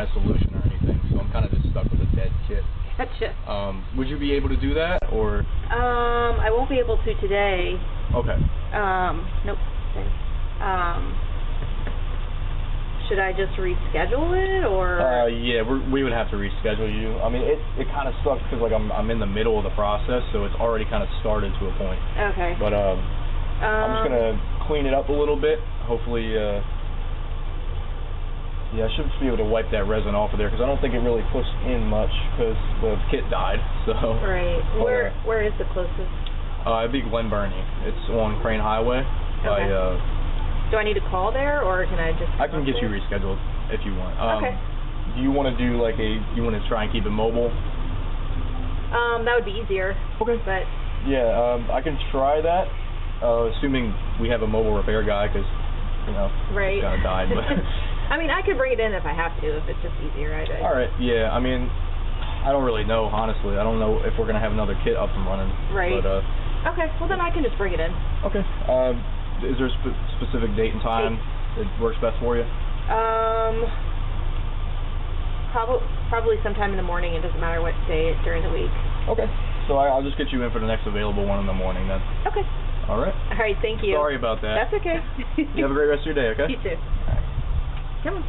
kind of solution or anything, so I'm kind of just stuck with a dead kit. Gotcha. Would you be able to do that, or? I won't be able to today. Okay. Nope. Should I just reschedule it, or? Yeah, we would have to reschedule you. I mean, it kind of sucks because like I'm in the middle of the process, so it's already kind of started to a point. Okay. But I'm just gonna clean it up a little bit. Hopefully, yeah, I should be able to wipe that resin off of there because I don't think it really pushed in much because the kit died. So. Right. Where is the closest? It'd be Glen Burnie. It's on Crane Highway. Okay. Do I need to call there, or can I just? I can get you rescheduled if you want. Okay. Do you want to do like you want to try and keep it mobile? That would be easier. Okay. But. Yeah, I can try that, assuming we have a mobile repair guy, because right. It's gonna die. But I mean, I could bring it in if I have to, if it's just easier. All right. Yeah. I mean, I don't really know, honestly. I don't know if we're gonna have another kit up and running. Right. But, okay. Well, then I can just bring it in. Okay. Is there a specific date and time that works best for you? Probably sometime in the morning. It doesn't matter what day during the week. Okay. So I'll just get you in for the next available one in the morning then. Okay. All right. All right. Thank you. Sorry about that. That's okay. You have a great rest of your day. Okay. You too. All right. Come on.